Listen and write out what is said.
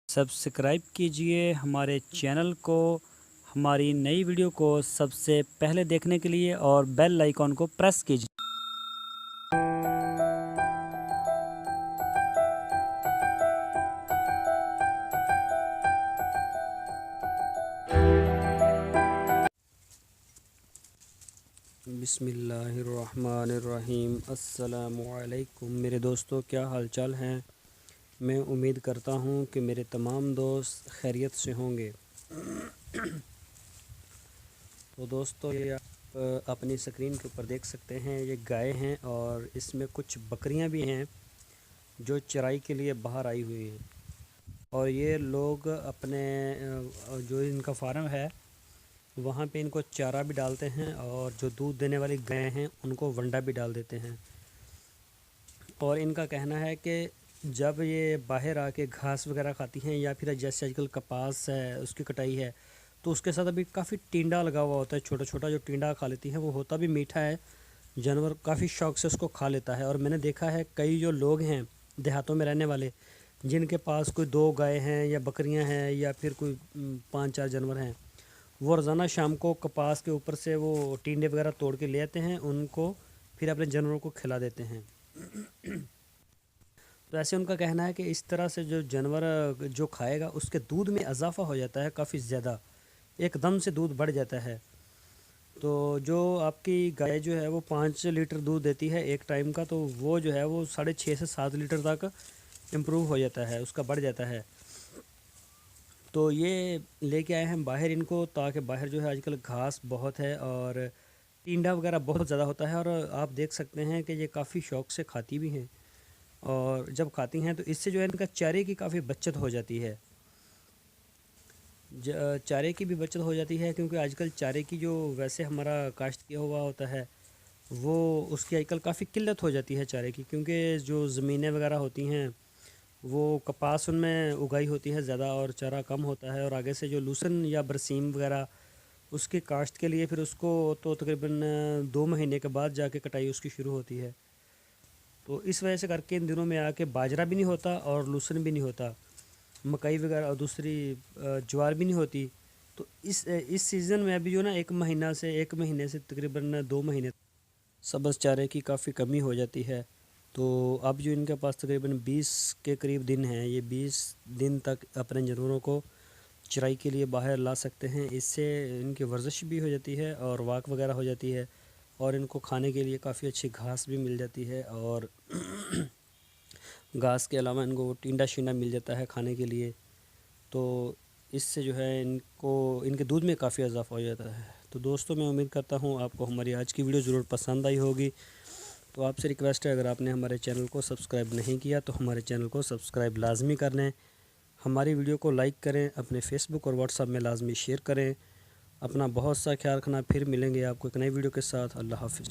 Subscribe कीजिए हमारे channel को, हमारी नई वीडियो को सबसे पहले देखने के लिए और बेल आइकॉन को प्रेस कीजिए। बिस्मिल्लाहिर्रहमानिर्रहीम। अस्सलामुअलैकुम मेरे दोस्तों, क्या हाल चाल हैं। मैं उम्मीद करता हूँ कि मेरे तमाम दोस्त खैरियत से होंगे। तो दोस्तों, ये आप अपनी स्क्रीन के ऊपर देख सकते हैं, ये गाय हैं और इसमें कुछ बकरियां भी हैं जो चराई के लिए बाहर आई हुई हैं। और ये लोग अपने जो इनका फार्म है वहाँ पे इनको चारा भी डालते हैं और जो दूध देने वाली गायें हैं उनको वंडा भी डाल देते हैं। और इनका कहना है कि जब ये बाहर आके घास वगैरह खाती हैं या फिर जैसे आजकल कपास है उसकी कटाई है तो उसके साथ अभी काफ़ी टिंडा लगा हुआ होता है। छोटा छोटा जो टिंडा खा लेती हैं वो होता भी मीठा है। जानवर काफ़ी शौक से उसको खा लेता है। और मैंने देखा है कई जो लोग हैं देहातों में रहने वाले जिनके पास कोई 2 गाय हैं या बकरियां हैं या फिर कोई 5-4 जानवर हैं, वो रोज़ाना शाम को कपास के ऊपर से वो टिंडे वगैरह तोड़ के ले आते हैं, उनको फिर अपने जानवरों को खिला देते हैं। तो ऐसे उनका कहना है कि इस तरह से जो जानवर जो खाएगा उसके दूध में इजाफ़ा हो जाता है काफ़ी ज़्यादा, एकदम से दूध बढ़ जाता है। तो जो आपकी गाय जो है वो 5 लीटर दूध देती है एक टाइम का, तो वो जो है वो 6.5 से 7 लीटर तक इम्प्रूव हो जाता है, उसका बढ़ जाता है। तो ये लेके आए हैं बाहर इनको, ताकि बाहर जो है आजकल घास बहुत है और टिंडा वगैरह बहुत ज़्यादा होता है। और आप देख सकते हैं कि ये काफ़ी शौक से खाती भी हैं। और जब खाती हैं तो इससे जो है इनका चारे की काफ़ी बचत हो जाती है। चारे की भी बचत हो जाती है, क्योंकि आजकल चारे की जो वैसे हमारा काश्त किया हुआ होता है वो उसकी आजकल काफ़ी किल्लत हो जाती है चारे की, क्योंकि जो ज़मीनें वगैरह होती हैं वो कपास उनमें उगाई होती है ज़्यादा और चारा कम होता है। और आगे से जो लूसन या बरसीम वगैरह उसकी काश्त के लिए फिर उसको तो तकरीबन 2 महीने के बाद जाके कटाई उसकी शुरू होती है। तो इस वजह से करके इन दिनों में आके बाजरा भी नहीं होता और लूसन भी नहीं होता, मकई वगैरह और दूसरी ज्वार भी नहीं होती। तो इस सीज़न में अभी जो ना 1 महीने से तकरीबन 2 महीने सब्ज़ चारे की काफ़ी कमी हो जाती है। तो अब जो इनके पास तकरीबन 20 के करीब दिन हैं, ये 20 दिन तक अपने जानवरों को चराई के लिए बाहर ला सकते हैं। इससे इनकी वर्जिश भी हो जाती है और वॉक वगैरह हो जाती है और इनको खाने के लिए काफ़ी अच्छी घास भी मिल जाती है। और घास के अलावा इनको टिंडा शिंडा मिल जाता है खाने के लिए। तो इससे जो है इनको इनके दूध में काफ़ी इजाफा हो जाता है। तो दोस्तों, मैं उम्मीद करता हूँ आपको हमारी आज की वीडियो ज़रूर पसंद आई होगी। तो आपसे रिक्वेस्ट है, अगर आपने हमारे चैनल को सब्सक्राइब नहीं किया तो हमारे चैनल को सब्सक्राइब लाजमी कर लें। हमारी वीडियो को लाइक करें, अपने फेसबुक और व्हाट्सएप में लाजमी शेयर करें। अपना बहुत सा ख्याल रखना। फिर मिलेंगे आपको एक नई वीडियो के साथ। अल्लाह हाफ़िज़।